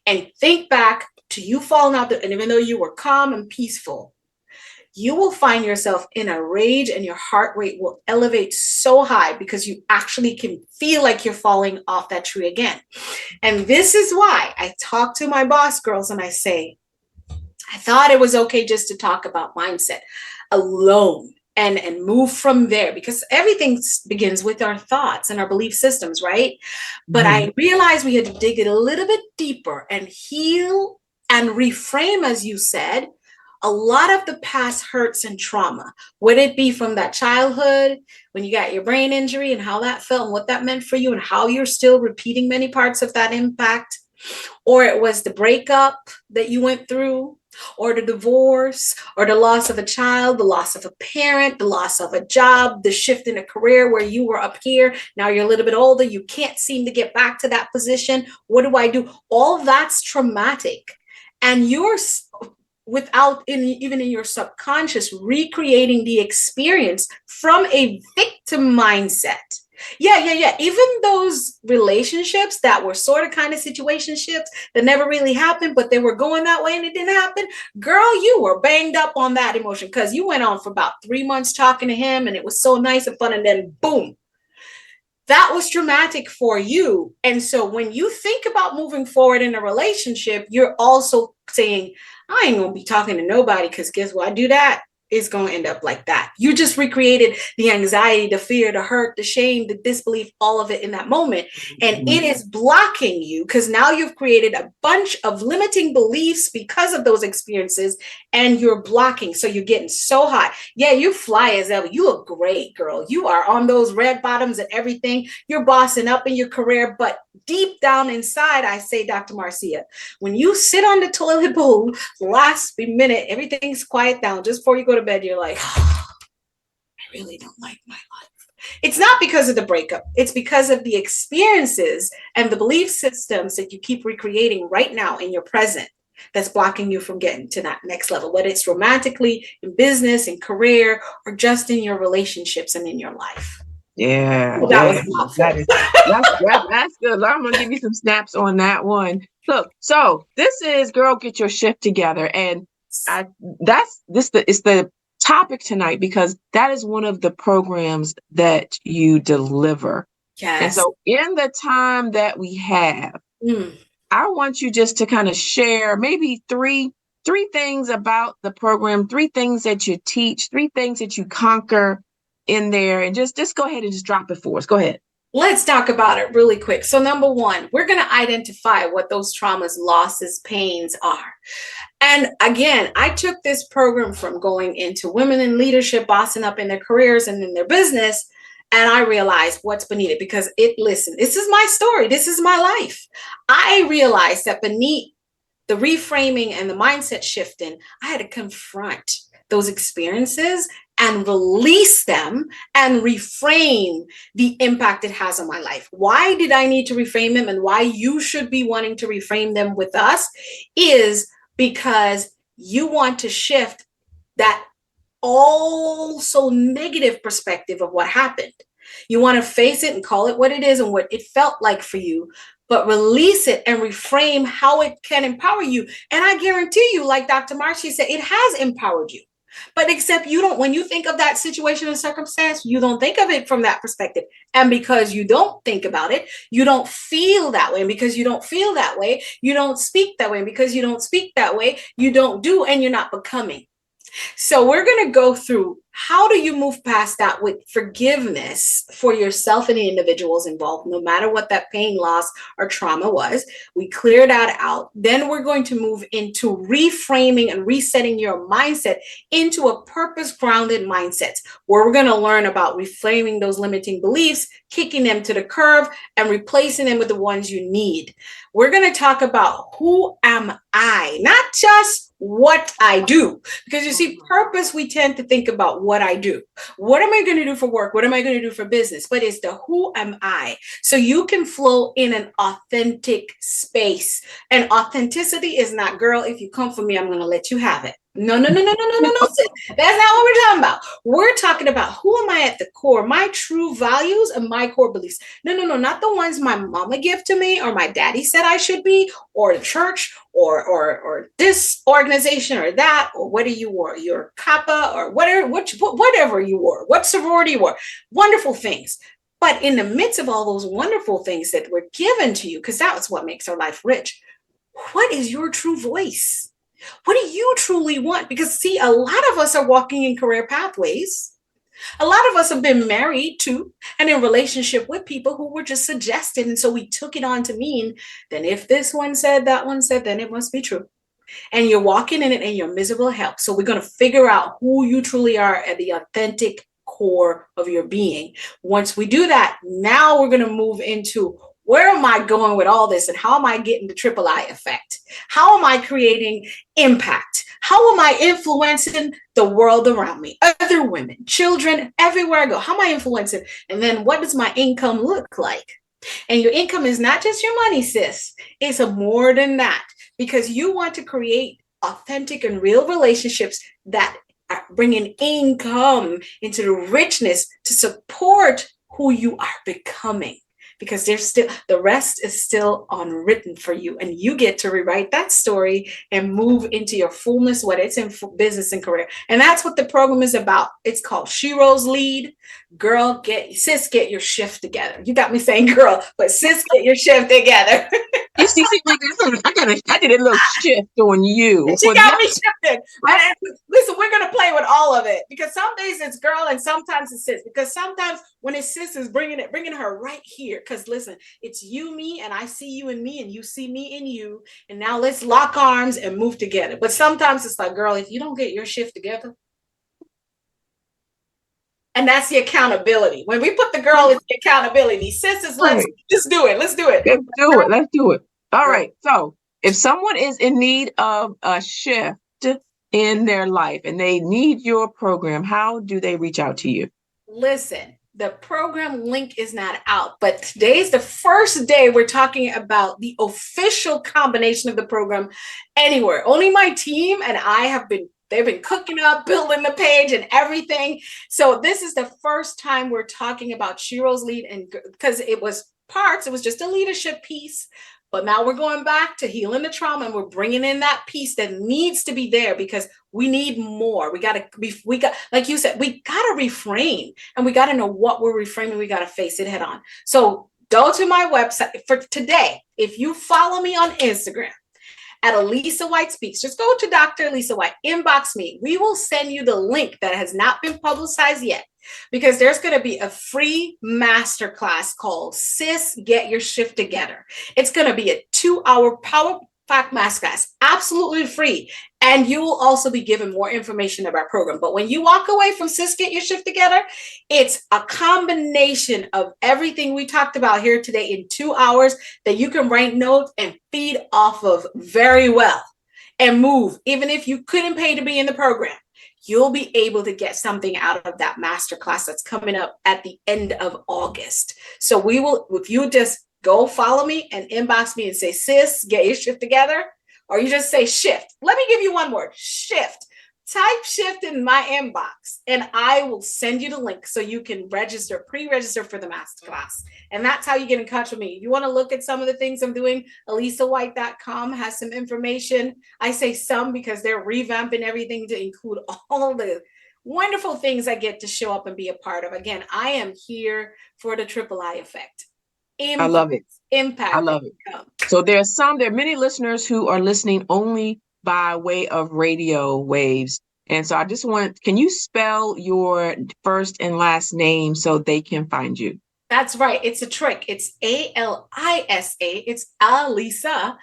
and think back to you falling out there. And even though you were calm and peaceful, you will find yourself in a rage and your heart rate will elevate so high because you actually can feel like you're falling off that tree again. And this is why I talk to my boss girls and I say, I thought it was okay just to talk about mindset alone and move from there, because everything begins with our thoughts and our belief systems, right? But I realized we had to dig it a little bit deeper and heal and reframe, as you said, a lot of the past hurts and trauma. Would it be from that childhood when you got your brain injury and how that felt and what that meant for you and how you're still repeating many parts of that impact? Or it was the breakup that you went through, or the divorce, or the loss of a child, the loss of a parent, the loss of a job, the shift in a career where you were up here. Now you're a little bit older. You can't seem to get back to that position. What do I do? All that's traumatic. And you're without even in your subconscious recreating the experience from a victim mindset. Yeah. Even those relationships that were sort of kind of situationships that never really happened, but they were going that way and it didn't happen. Girl, you were banged up on that emotion because you went on for about 3 months talking to him and it was so nice and fun. And then boom, that was traumatic for you. And so when you think about moving forward in a relationship, you're also saying, I ain't gonna be talking to nobody because guess what? I do that, it's gonna end up like that. You just recreated the anxiety, the fear, the hurt, the shame, the disbelief, all of it in that moment. And it is blocking you because now you've created a bunch of limiting beliefs because of those experiences and you're blocking. So you're getting so hot. Yeah, you fly as ever. You look great, girl. You are on those red bottoms and everything. You're bossing up in your career. But deep down inside, I say, Dr. Marcea, when you sit on the toilet bowl, last minute, everything's quiet down just before you go to bed, you're like, oh, I really don't like my life. It's not because of the breakup. It's because of the experiences and the belief systems that you keep recreating right now in your present that's blocking you from getting to that next level, whether it's romantically, in business, in career, or just in your relationships and in your life. Yeah, well, that was that's good. I'm gonna give you some snaps on that one. Look, so this is Girl Get Your Shift Together, and it's the topic tonight because that is one of the programs that you deliver. Yes. And so in the time that we have, I want you just to kind of share maybe three things about the program, 3 things that you teach, 3 things that you conquer in there, and just go ahead and just drop it for us. Go ahead. Let's talk about it really quick. So number 1, we're going to identify what those traumas, losses, pains are. And again, I took this program from going into women in leadership, bossing up in their careers and in their business. And I realized what's beneath it because listen, this is my story. This is my life. I realized that beneath the reframing and the mindset shifting, I had to confront those experiences and release them and reframe the impact it has on my life. Why did I need to reframe them and why you should be wanting to reframe them with us is because you want to shift that also negative perspective of what happened. You want to face it and call it what it is and what it felt like for you, but release it and reframe how it can empower you. And I guarantee you, like Dr. Marcea said, it has empowered you. But except you don't, when you think of that situation and circumstance, you don't think of it from that perspective. And because you don't think about it, you don't feel that way. And because you don't feel that way, you don't speak that way. And because you don't speak that way, you don't do, and you're not becoming. So we're going to go through How do you move past that with forgiveness for yourself and the individuals involved, no matter what that pain, loss, or trauma was? We clear that out. Then we're going to move into reframing and resetting your mindset into a purpose-grounded mindset, where we're going to learn about reframing those limiting beliefs, kicking them to the curb, and replacing them with the ones you need. We're going to talk about who am I, not just what I do. Because you see, purpose, we tend to think about what I do. What am I going to do for work? What am I going to do for business? But it's the who am I? So you can flow in an authentic space. And authenticity is not, girl, if you come for me, I'm going to let you have it. No. That's not what we're talking about. We're talking about who am I at the core, my true values and my core beliefs. No, not the ones my mama gave to me or my daddy said I should be, or the church, or this organization or that, or whether you were your Kappa or whatever you were, what sorority you were. Wonderful things. But in the midst of all those wonderful things that were given to you, because that's what makes our life rich, what is your true voice? What do you truly want? Because see, a lot of us are walking in career pathways. A lot of us have been married to and in relationship with people who were just suggested. And so we took it on to mean, then if this one said, that one said, then it must be true. And you're walking in it and you're miserable hell. So we're going to figure out who you truly are at the authentic core of your being. Once we do that, now we're going to move into, where am I going with all this? And how am I getting the triple I effect? How am I creating impact? How am I influencing the world around me? Other women, children, everywhere I go. How am I influencing? And then what does my income look like? And your income is not just your money, sis. It's more than that, because you want to create authentic and real relationships that are bringing income into the richness to support who you are becoming. Because there's still, the rest is still unwritten for you, and you get to rewrite that story and move into your fullness, whether it's in business and career. And that's what the program is about. It's called Shero's Lead. Girl, sis, get your shift together. You got me saying girl, but sis, get your shift together. You see, like I did a little shift on you. She got me shifted. And listen, we're gonna play with all of it, because some days it's girl and sometimes it's sis. Because sometimes when it's sis is bringing her right here. Because listen, it's you, me, and I see you in me, and you see me in you. And now let's lock arms and move together. But sometimes it's like, girl, if you don't get your shift together. And that's the accountability. When we put the girl in the accountability, sisters, let's just do it. Let's do it. Let's do it. All right. So if someone is in need of a shift in their life and they need your program, how do they reach out to you? Listen, the program link is not out, but today's the first day we're talking about the official combination of the program anywhere. Only my team and I they've been cooking up, building the page and everything. So this is the first time we're talking about Shero's Lead, and because it was just a leadership piece. But now we're going back to healing the trauma, and we're bringing in that piece that needs to be there, because we need more. We got, like you said, we got to reframe, and we got to know what we're reframing. We got to face it head on. So go to my website for today. If you follow me on Instagram at Elisa White Speaks, just go to Dr. Elisa White, inbox me. We will send you the link that has not been publicized yet, because there's going to be a free masterclass called Sis, Get Your Shift Together. It's going to be a 2-hour power pack masterclass, absolutely free. And you will also be given more information about our program. But when you walk away from Sis, Get Your Shift Together, it's a combination of everything we talked about here today in 2 hours that you can write notes and feed off of very well and move. Even if you couldn't pay to be in the program, you'll be able to get something out of that masterclass that's coming up at the end of August. So we will, if you just go follow me and inbox me and say, sis, get your shift together, or you just say shift. Let me give you one word, shift. Type shift in my inbox and I will send you the link so you can pre-register for the masterclass. And that's how you get in touch with me. If you want to look at some of the things I'm doing, elisawhite.com has some information. I say some because they're revamping everything to include all the wonderful things I get to show up and be a part of. Again, I am here for the triple I effect. I love it. Impact. I love it. So there are many listeners who are listening only by way of radio waves. And so I just can you spell your first and last name so they can find you? That's right. It's a trick. It's Alisa. It's Alisa.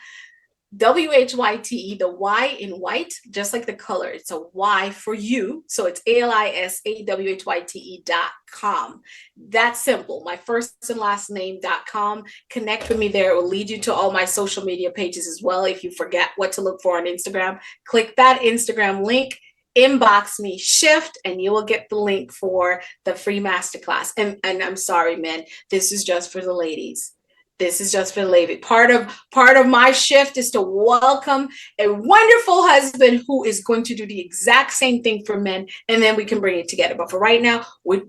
Whyte, the Y in white, just like the color. It's a Y for you. So it's ALISAWHYTE.com. That's simple. My first and last name.com. Connect with me there. It will lead you to all my social media pages as well. If you forget what to look for on Instagram, click that Instagram link, inbox me, shift, and you will get the link for the free masterclass. And I'm sorry, men, this is just for the ladies. This is just for the lady. Part of my shift is to welcome a wonderful husband who is going to do the exact same thing for men, and then we can bring it together. But for right now,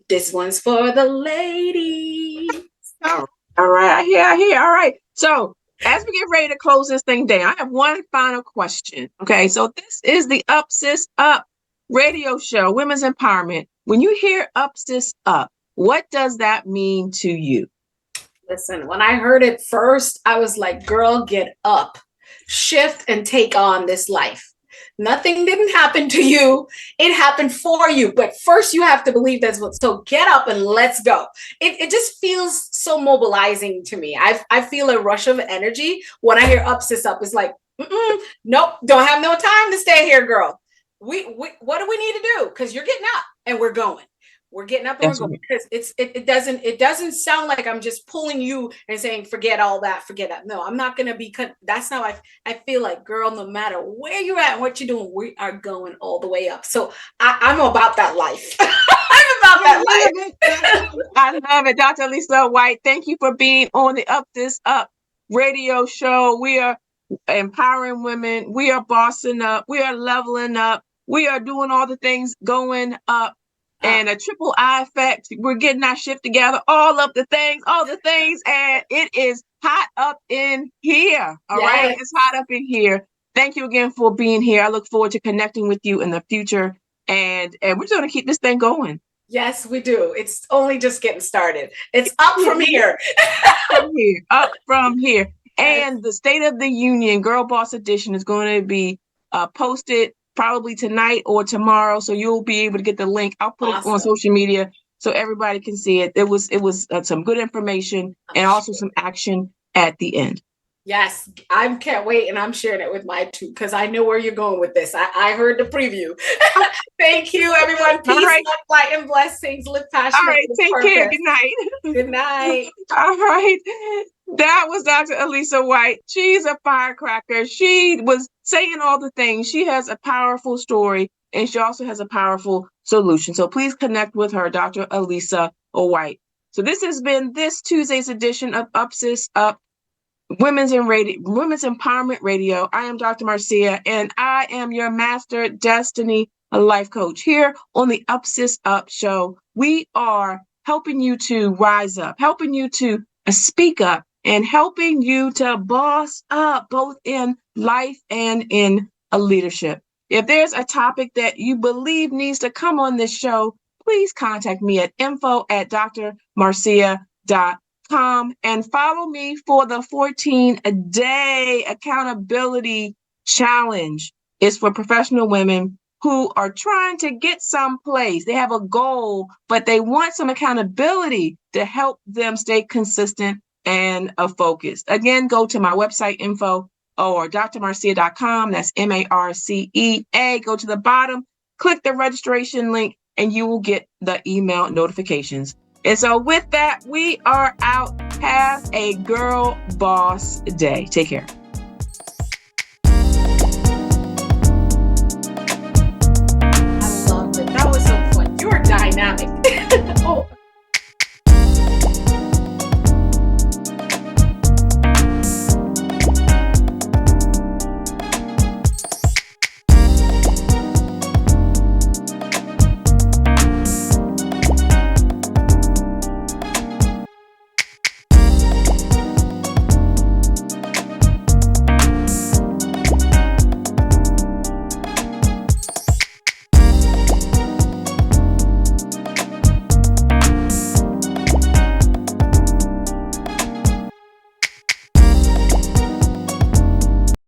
this one's for the ladies. All right, I hear. All right. So as we get ready to close this thing down, I have one final question. Okay, so this is the Up Sis Up radio show, Women's Empowerment. When you hear Up Sis Up, what does that mean to you? Listen, when I heard it first, I was like, girl, get up, shift and take on this life. Nothing didn't happen to you. It happened for you. But first you have to believe that's what, so get up and let's go. It just feels so mobilizing to me. I feel a rush of energy when I hear Up Sis Up. It's like, nope, don't have no time to stay here, girl. We what do we need to do? Because you're getting up and we're going. We're getting up and we're going, because it doesn't sound like I'm just pulling you and saying, forget all that, forget that. No, I'm not going to be, that's how I feel like, girl, no matter where you're at and what you're doing, we are going all the way up. So I'm about that life. I'm about that life. I love it. Dr. Lisa White, thank you for being on the Up This Up radio show. We are empowering women. We are bossing up. We are leveling up. We are doing all the things going up. And a triple I effect. We're getting our shift together, all the things, and it is hot up in here. All right, it's hot up in here. Thank you again for being here. I look forward to connecting with you in the future, and we're just going to keep this thing going. Yes, we do. It's only just getting started. It's up from here. Up from here. And the State of the Union Girl Boss Edition is going to be posted probably tonight or tomorrow, so you'll be able to get the link. I'll put it on social media so everybody can see it. It was some good information and also some action at the end. Yes, I can't wait, and I'm sharing it with my two, because I know where you're going with this. I heard the preview. Thank you, everyone. Peace, love, light, and blessings. Live passionate. All right, take care. Good night. Good night. All right. That was Dr. Alisa White. She's a firecracker. She was saying all the things. She has a powerful story, and she also has a powerful solution. So please connect with her, Dr. Alisa White. So this has been this Tuesday's edition of Up Sis Up, Women's Empowerment Radio. I am Dr. Marcea, and I am your Master Destiny Life Coach here on the Up Sis Up show. We are helping you to rise up, helping you to speak up, and helping you to boss up, both in life and in a leadership. If there's a topic that you believe needs to come on this show, please contact me at info@drmarcea.com and follow me for the 14-day accountability challenge. It's for professional women who are trying to get someplace. They have a goal, but they want some accountability to help them stay consistent and focused. Again, go to my website info or drmarcea.com. That's MARCEA. Go to the bottom, click the registration link, and you will get the email notifications. And so with that, we are out. Have a girl boss day. Take care.